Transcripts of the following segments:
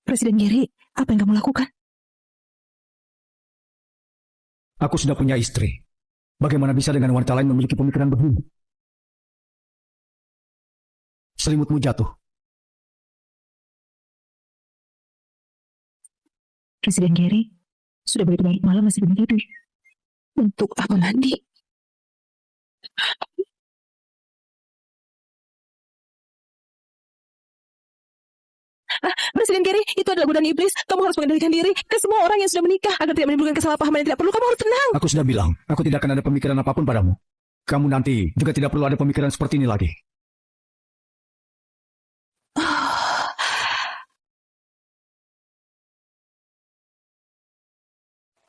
Presiden Gary, apa yang kamu lakukan? Aku sudah punya istri. Bagaimana bisa dengan wanita lain memiliki pemikiran begini? Selimutmu jatuh. Presiden Gary, sudah begitu larut malam masih belum tidur. Untuk apa mandi? Presiden Gary, itu adalah godaan iblis. Kamu harus mengendalikan diri ke semua orang yang sudah menikah agar tidak menimbulkan kesalahpahaman yang tidak perlu. Kamu harus tenang. Aku sudah bilang, aku tidak akan ada pemikiran apapun padamu. Kamu nanti juga tidak perlu ada pemikiran seperti ini lagi.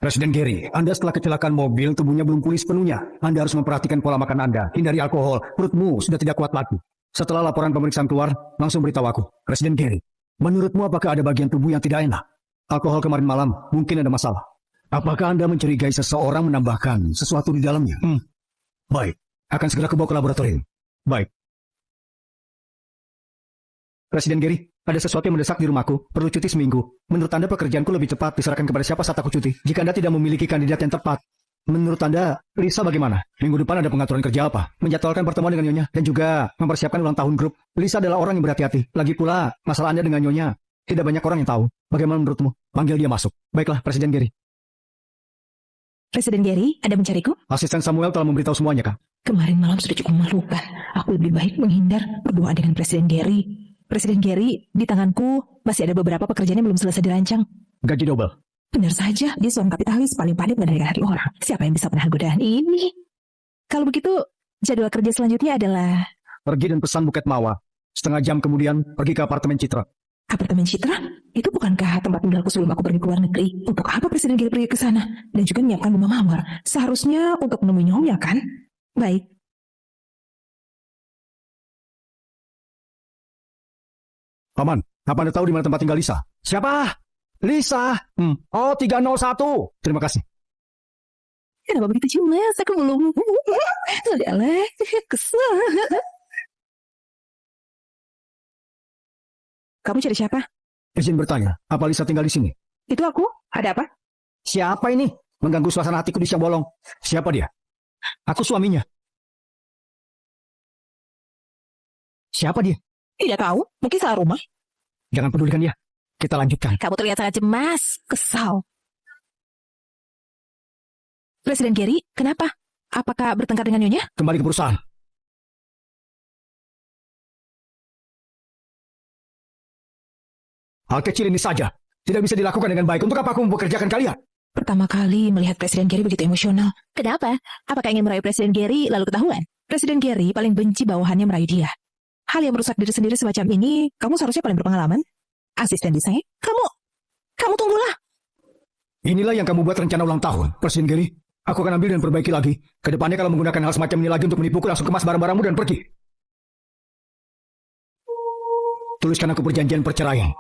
Presiden Gary, Anda setelah kecelakaan mobil, tubuhnya belum pulih sepenuhnya. Anda harus memperhatikan pola makan Anda. Hindari alkohol, perutmu sudah tidak kuat lagi. Setelah laporan pemeriksaan keluar, langsung beritahu aku. Presiden Gary, menurutmu apakah ada bagian tubuh yang tidak enak? Alkohol kemarin malam mungkin ada masalah. Apakah Anda mencurigai seseorang menambahkan sesuatu di dalamnya? Baik, akan segera kubawa ke laboratorium. Baik. Presiden Gary, ada sesuatu yang mendesak di rumahku. Perlu cuti seminggu. Menurut Anda pekerjaanku lebih cepat diserahkan kepada siapa saat aku cuti? Jika Anda tidak memiliki kandidat yang tepat, menurut Anda, Lisa bagaimana? Minggu depan ada pengaturan kerja apa? Menjadwalkan pertemuan dengan Nyonya dan juga mempersiapkan ulang tahun grup. Lisa adalah orang yang berhati-hati. Lagi pula, masalah Anda dengan Nyonya, tidak banyak orang yang tahu. Bagaimana menurutmu? Panggil dia masuk. Baiklah, Presiden Gary. Presiden Gary, Anda mencariku? Asisten Samuel telah memberitahu semuanya, Kak. Kemarin malam sudah cukup memalukan. Aku lebih baik menghindar berdoa dengan Presiden Gary. Presiden Gary, di tanganku masih ada beberapa pekerjaan yang belum selesai dirancang. Gaji double. Benar saja, dia seorang kapitalis paling pandai mengendalikan hati orang. Siapa yang bisa menahan godaan ini? Kalau begitu, jadwal kerja selanjutnya adalah Pergi dan pesan buket mawar. Setengah jam kemudian, pergi ke apartemen Citra. apartemen Citra. Itu bukankah tempat tinggalku sebelum aku pergi ke luar negeri? Untuk apa Presiden Gary pergi ke sana? Dan juga menyiapkan rumah mawar. Seharusnya untuk menemui Nyonya, kan? Baik. Paman, apa Anda tahu di mana tempat tinggal Lisa? Siapa? Lisa. Oh, 301. Terima kasih. Kenapa begitu cemas? Aku belum. Sudahlah, kesel. Kamu cari siapa? Izin bertanya, apa Lisa tinggal di sini? Itu aku. Ada apa? Siapa ini? Mengganggu suasana hatiku di siang bolong. Siapa dia? Aku suaminya. Siapa dia? Tidak tahu. Mungkin salah rumah. Jangan pedulikan dia. Kita lanjutkan. Kamu terlihat sangat cemas. Kesal. Presiden Gary, kenapa? Apakah bertengkar dengan Nyonya? Kembali ke perusahaan. Hal kecil ini saja. Tidak bisa dilakukan dengan baik. Untuk apa aku mempekerjakan kalian? Pertama kali melihat Presiden Gary begitu emosional. Kenapa? Apakah ingin merayu Presiden Gary lalu ketahuan? Presiden Gary paling benci bawahannya merayu dia. Hal yang merusak diri sendiri semacam ini, kamu seharusnya paling berpengalaman. Asisten desain, kamu tunggulah. Inilah yang kamu buat rencana ulang tahun, Presiden Gary. Aku akan ambil dan perbaiki lagi. Kedepannya kalau menggunakan hal semacam ini lagi untuk menipuku, langsung kemas barang-barangmu dan pergi. Tuliskan aku perjanjian perceraian.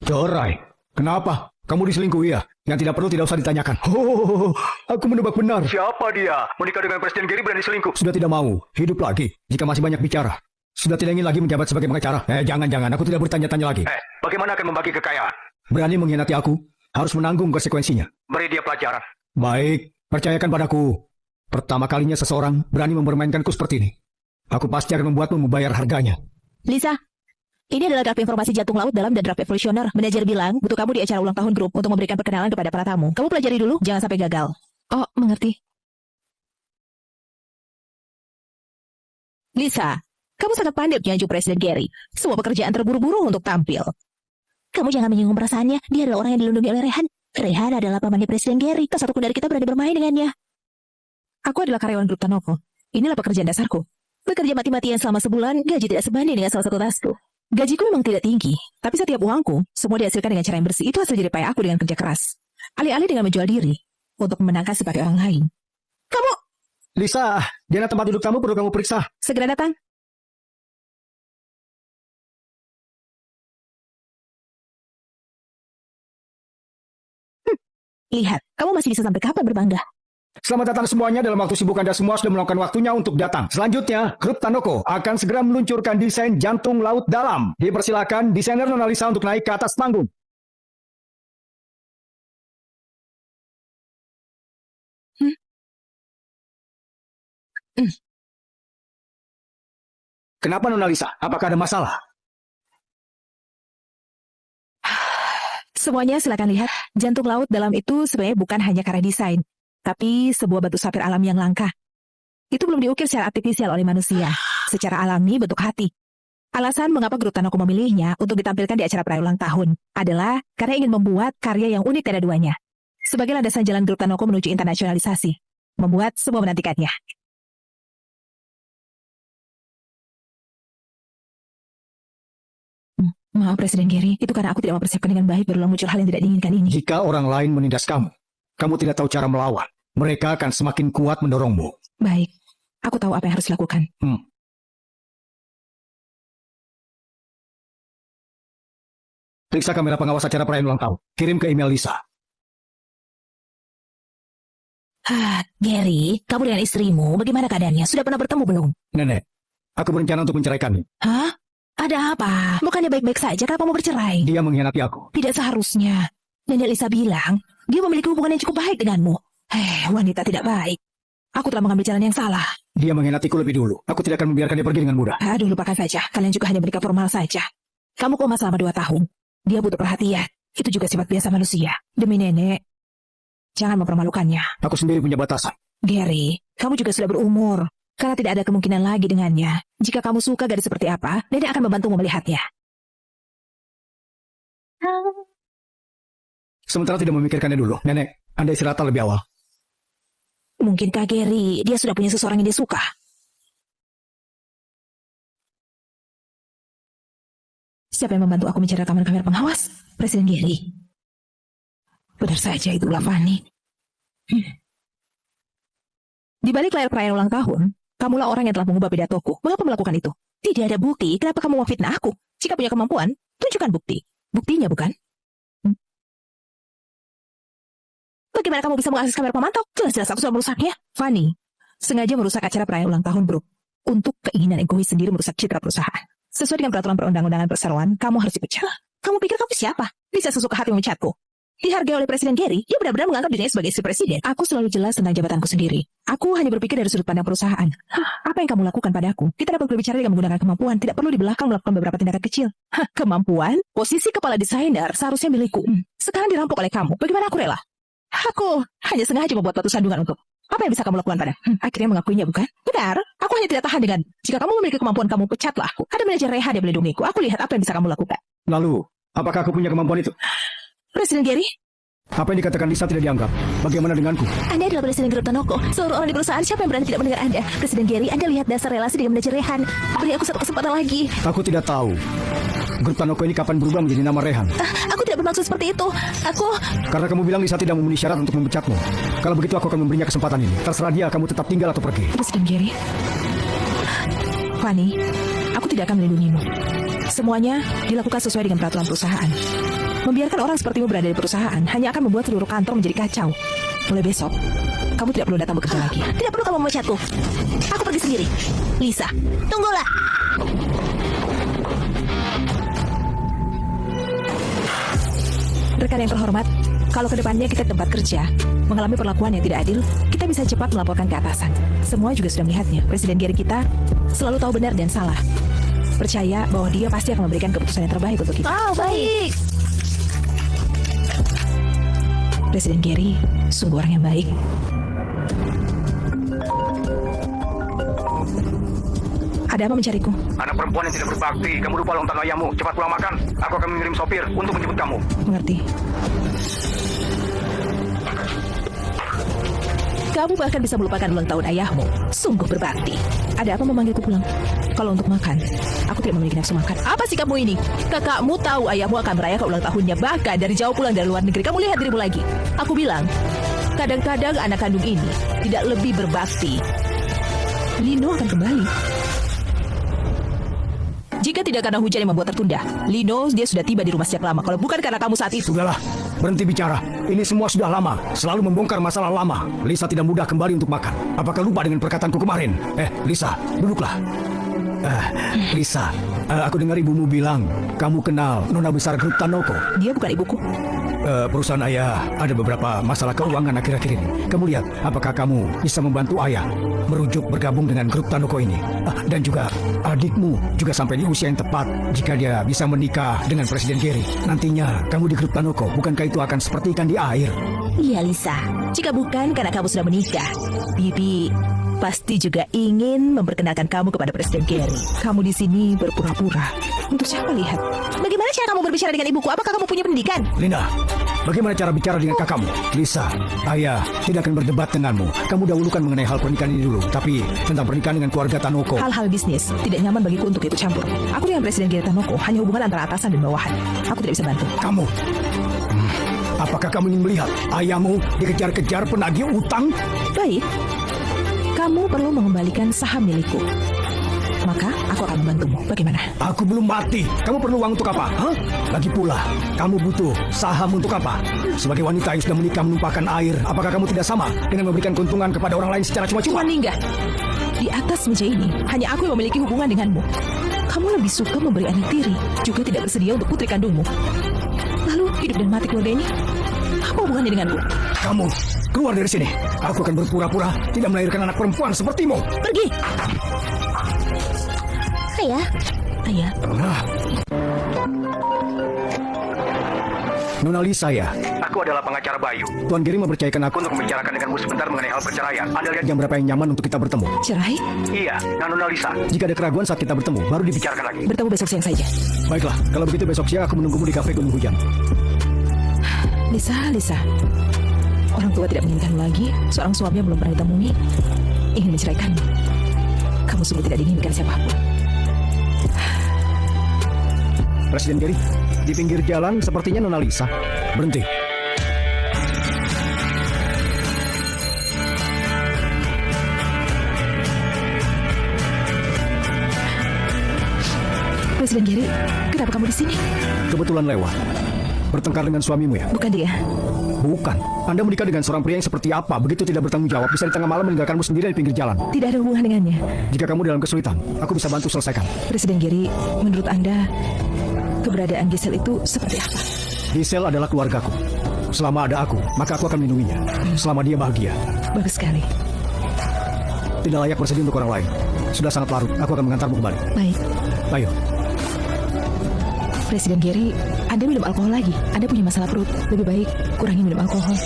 Cerai? Kenapa? Kamu diselingkuhi ya? Yang tidak perlu tidak usah ditanyakan. Oh, aku menebak benar. Siapa dia? Menikah dengan Presiden Gary berani selingkuh? Sudah tidak mau. Hidup lagi. Jika masih banyak bicara. Sudah tidak ingin lagi menjabat sebagai pengacara. Jangan. Aku tidak bertanya-tanya lagi. Bagaimana akan membagi kekayaan? Berani mengkhianati aku, harus menanggung konsekuensinya. Beri dia pelajaran. Baik, percayakan padaku. Pertama kalinya seseorang berani mempermainkanku seperti ini. Aku pasti akan membuatmu membayar harganya. Lisa, ini adalah draft informasi jantung laut dalam dan draft evolusioner. Manajer bilang, butuh kamu di acara ulang tahun grup untuk memberikan perkenalan kepada para tamu. Kamu pelajari dulu, jangan sampai gagal. Oh, mengerti. Lisa, kamu sangat pandai menyanjung Presiden Gary. Semua pekerjaan terburu-buru untuk tampil. Kamu jangan menyinggung perasaannya. Dia adalah orang yang dilindungi oleh Rehan. Rehan adalah pamannya Presiden Gary. Tak satupun dari kita berani bermain dengannya. Aku adalah karyawan grup Tanoko. Inilah pekerjaan dasarku. Bekerja mati-matian selama sebulan, gaji tidak sebanding dengan salah satu tasku. Gajiku memang tidak tinggi, tapi setiap uangku, semua dihasilkan dengan cara yang bersih. Itu hasil jerih payah aku dengan kerja keras. Alih-alih dengan menjual diri, untuk memenangkan simpati orang lain. Kamu... Lisa, Diana tempat duduk tamu perlu kamu periksa. Segera datang. Lihat, kamu masih bisa sampai kapan berbangga? Selamat datang semuanya. Dalam waktu sibuk Anda semua sudah meluangkan waktunya untuk datang. Selanjutnya, grup Tanoko akan segera meluncurkan desain jantung laut dalam. Dipersilakan desainer Nona Lisa untuk naik ke atas panggung. Kenapa Nona Lisa? Apakah ada masalah? Semuanya silakan lihat. Jantung laut dalam itu sebenarnya bukan hanya karya desain, tapi sebuah batu sapir alam yang langka. Itu belum diukir secara artifisial oleh manusia. Secara alami bentuk hati. Alasan mengapa grup Tanoko memilihnya untuk ditampilkan di acara perayaan ulang tahun adalah karena ingin membuat karya yang unik dari duanya. Sebagai landasan jalan grup Tanoko menuju internasionalisasi. Membuat semua menantikannya. Maaf Presiden Gary, itu karena aku tidak mempersiapkan dengan baik berulang muncul hal yang tidak diinginkan ini. Jika orang lain menindas kamu tidak tahu cara melawan. Mereka akan semakin kuat mendorongmu. Baik, aku tahu apa yang harus dilakukan. Periksa kamera pengawas acara perayaan ulang tahun. Kirim ke email Lisa. Gary, kamu dengan istrimu, bagaimana keadaannya? Sudah pernah bertemu belum? Nenek, aku berencana untuk menceraikannya. Hah? Ada apa? Bukannya baik-baik saja, kenapa mau bercerai? Dia mengkhianati aku. Tidak seharusnya. Nenek Lisa bilang, dia memiliki hubungan yang cukup baik denganmu. Wanita tidak baik. Aku telah mengambil jalan yang salah. Dia mengkhianatiku lebih dulu. Aku tidak akan membiarkan dia pergi dengan mudah. Aduh, lupakan saja. Kalian juga hanya menikah formal saja. Kamu koma selama 2 tahun. Dia butuh perhatian. Itu juga sifat biasa manusia. Demi nenek, jangan mempermalukannya. Aku sendiri punya batasan. Gary, kamu juga sudah berumur. Karena tidak ada kemungkinan lagi dengannya. Jika kamu suka gadis seperti apa, nenek akan membantumu melihatnya. Sementara tidak memikirkannya dulu. Nenek, Anda istirahat lebih awal. Mungkinkah Gary, dia sudah punya seseorang yang dia suka? Siapa yang membantu aku mencari rekaman kamera pengawas? Presiden Gary. Benar saja, itulah Fanny. Di balik layar perayaan ulang tahun, kamulah orang yang telah mengubah pidatoku. Mengapa melakukan itu? Tidak ada bukti, kenapa kamu memfitnah aku? Jika punya kemampuan, tunjukkan bukti. Buktinya bukan? Bagaimana kamu bisa mengakses kamera pemantau? Jelas-jelas aku sudah merusaknya. Fanny, sengaja merusak acara perayaan ulang tahun, bro. Untuk keinginan egois sendiri merusak citra perusahaan. Sesuai dengan peraturan perundang-undangan perseroan, kamu harus dipecat. Kamu pikir kamu siapa? Bisa sesuka hati memecatku. Dihargai oleh Presiden Gary, dia benar-benar menganggap dirinya sebagai si presiden. Aku selalu jelas tentang jabatanku sendiri. Aku hanya berpikir dari sudut pandang perusahaan. Apa yang kamu lakukan padaku? Kita dapat berbicara dengan menggunakan kemampuan. Tidak perlu di belakang melakukan beberapa tindakan kecil. Kemampuan? Posisi kepala desainer seharusnya milikku. Sekarang dirampok oleh kamu. Bagaimana aku rela? Aku hanya sengaja membuat batu sandungan untuk. Apa yang bisa kamu lakukan pada? Akhirnya mengakuinya, bukan? Benar. Aku hanya tidak tahan dengan. Jika kamu memiliki kemampuan, kamu pecatlah aku. Ada manajer Rehan yang melindungiku. Aku lihat apa yang bisa kamu lakukan. Lalu, apakah aku punya kemampuan itu? Presiden Gary? Apa yang dikatakan Lisa tidak dianggap? Bagaimana denganku? Anda adalah Presiden grup Tanoko. Seluruh orang di perusahaan, siapa yang berani tidak mendengar Anda? Presiden Gary, Anda lihat dasar relasi dengan manajer Rehan. Beri aku satu kesempatan lagi. Aku tidak tahu. Grup Tanoko ini kapan berubah menjadi nama Rehan? Aku tidak bermaksud seperti itu. Karena kamu bilang Lisa tidak memenuhi syarat untuk memecatmu. Kalau begitu aku akan memberinya kesempatan ini. Terserah dia, kamu tetap tinggal atau pergi. Presiden Gary. Fanny, aku tidak akan melindungimu. Semuanya dilakukan sesuai dengan peraturan perusahaan. Membiarkan orang sepertimu berada di perusahaan hanya akan membuat seluruh kantor menjadi kacau. Mulai besok, kamu tidak perlu datang bekerja lagi. Tidak perlu kamu memecatku. Aku pergi sendiri. Lisa, tunggulah. Rekan yang terhormat, kalau kedepannya kita di tempat kerja mengalami perlakuan yang tidak adil, kita bisa cepat melaporkan ke atasan. Semua juga sudah melihatnya. Presiden Gary kita selalu tahu benar dan salah. Percaya bahwa dia pasti akan memberikan keputusan yang terbaik untuk kita. Oh, baik. Presiden Gary sungguh orang yang baik. Ada apa mencariku? Anak perempuan yang tidak berbakti. Kamu lupa ulang tahun ayahmu. Cepat pulang makan. Aku akan mengirim sopir untuk menjemput kamu. Mengerti. Kamu bahkan bisa melupakan ulang tahun ayahmu. Sungguh berbakti. Ada apa memanggilku pulang? Kalau untuk makan, aku tidak memiliki nafsu makan. Apa sih kamu ini? Kakakmu tahu ayahmu akan merayakan ulang tahunnya. Bahkan dari jauh pulang dari luar negeri. Kamu lihat dirimu lagi. Aku bilang, kadang-kadang anak kandung ini tidak lebih berbakti. Lino akan kembali. Jika tidak karena hujan yang membuat tertunda, Lino dia sudah tiba di rumah sejak lama. Kalau bukan karena kamu saat itu. Sudahlah, berhenti bicara. Ini semua sudah lama. Selalu membongkar masalah lama. Lisa tidak mudah kembali untuk makan. Apakah lupa dengan perkataanku kemarin? Lisa, duduklah. Lisa, aku dengar ibumu bilang kamu kenal Nona besar grup Tanoko. Dia bukan ibuku. Perusahaan ayah ada beberapa masalah keuangan akhir-akhir ini. Kamu lihat, apakah kamu bisa membantu ayah merujuk bergabung dengan grup Tanoko ini? Dan juga adikmu juga sampai di usia yang tepat jika dia bisa menikah dengan Presiden Gary. Nantinya kamu di grup Tanoko, bukankah itu akan seperti ikan di air? Iya, Lisa. Jika bukan karena kamu sudah menikah, Bibi pasti juga ingin memperkenalkan kamu kepada Presiden Gary. Kamu di sini berpura-pura. Untuk siapa lihat? Bagaimana cara kamu berbicara dengan ibuku? Apakah kamu punya pendidikan? Linda, bagaimana cara bicara dengan kakakmu? Lisa, ayah tidak akan berdebat denganmu. Kamu dahulukan mengenai hal pernikahan ini dulu. Tapi tentang pernikahan dengan keluarga Tanoko. Hal-hal bisnis tidak nyaman bagiku untuk ikut campur. Aku dengan Presiden Gary Tanoko hanya hubungan antara atasan dan bawahan. Aku tidak bisa bantu. Kamu, apakah kamu ingin melihat ayahmu dikejar-kejar penagih utang? Baik. Kamu perlu mengembalikan saham milikku. Maka aku akan membantumu. Bagaimana? Aku belum mati. Kamu perlu uang untuk apa? Lagi pula, kamu butuh saham untuk apa? Sebagai wanita yang sudah menikah menumpahkan air, apakah kamu tidak sama dengan memberikan keuntungan kepada orang lain secara cuma-cuma? Tuan Lingga, di atas meja ini hanya aku yang memiliki hubungan denganmu. Kamu lebih suka memberi anak tiri, juga tidak bersedia untuk putri kandungmu. Lalu hidup dan mati keluarga ini, apa hubungannya denganku? Kamu keluar dari sini. Aku akan berpura-pura tidak melahirkan anak perempuan sepertimu. Pergi. Ayah. Nona Lisa ya? Aku adalah pengacara Bayu. Tuan Giri mempercayakan aku untuk membicarakan denganmu sebentar mengenai hal perceraian. Anda lihat jam berapa yang nyaman untuk kita bertemu? Cerai? Iya, Nona Lisa. Jika ada keraguan saat kita bertemu, baru dibicarakan lagi. Bertemu besok siang saja. Baiklah, kalau begitu besok siang aku menunggumu di kafe Gunung Hujan. Lisa. Orang tua tidak menginginkan lagi. Seorang suami yang belum pernah ditemui ingin menceraikanmu. Kamu sungguh tidak diinginkan siapapun. Presiden Gary, di pinggir jalan sepertinya Nona Lisa. Berhenti. Presiden Gary, kenapa kamu di sini? Kebetulan lewat. Bertengkar dengan suamimu ya? Bukan dia. Bukan. Anda menikah dengan seorang pria yang seperti apa? Begitu tidak bertanggung jawab, bisa di tengah malam meninggalkanmu sendiri di pinggir jalan. Tidak ada hubungan dengannya. Jika kamu dalam kesulitan, aku bisa bantu selesaikan. Presiden Gary, menurut Anda, keberadaan Giselle itu seperti apa? Giselle adalah keluargaku. Selama ada aku, maka aku akan melindunginya. Selama dia bahagia. Bagus sekali. Tidak layak bersedih untuk orang lain. Sudah sangat larut, aku akan mengantarmu kembali. Baik. Ayo. Presiden Gary, Anda minum alkohol lagi. Anda punya masalah perut. Lebih baik kurangi minum alkohol.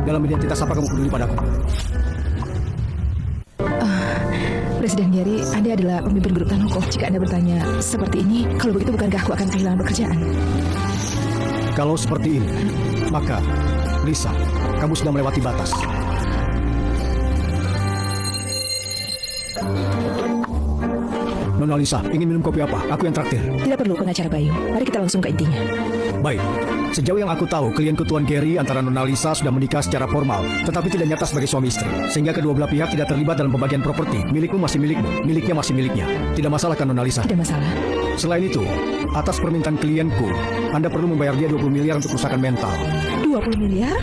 Dalam identitas apa kamu peduli padaku? Presiden Gary, Anda adalah pemimpin grup Tanoko. Jika Anda bertanya seperti ini, kalau begitu bukankah aku akan kehilangan pekerjaan? Kalau seperti ini, maka Lisa, kamu sudah melewati batas. Nona Lisa, ingin minum kopi apa? Aku yang traktir. Tidak perlu, pengacara Bayu. Mari kita langsung ke intinya. Baik. Sejauh yang aku tahu, klienku Tuan Gary antara Nona Lisa sudah menikah secara formal, tetapi tidak nyata sebagai suami istri. Sehingga kedua belah pihak tidak terlibat dalam pembagian properti. Milikmu masih milikmu, miliknya masih miliknya. Tidak masalah kan Nona Lisa? Tidak masalah. Selain itu, atas permintaan klienku, Anda perlu membayar dia 20 miliar untuk kerusakan mental. 20 miliar?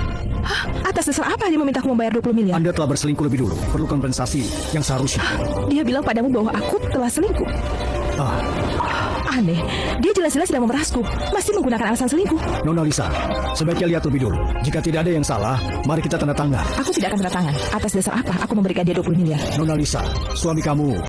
Hah? Atas dasar apa dia memintaku membayar 20 miliar? Anda telah berselingkuh lebih dulu. Perlu kompensasi yang seharusnya. Dia bilang padamu bahwa aku telah selingkuh. Aneh, dia jelas-jelas sedang memerasku. Masih menggunakan alasan selingkuh. Nona Lisa, sebaiknya lihat lebih dulu. Jika tidak ada yang salah, mari kita tanda tangan. Aku tidak akan tanda tangan. Atas dasar apa aku memberikan dia 20 miliar? Nona Lisa, suami kamu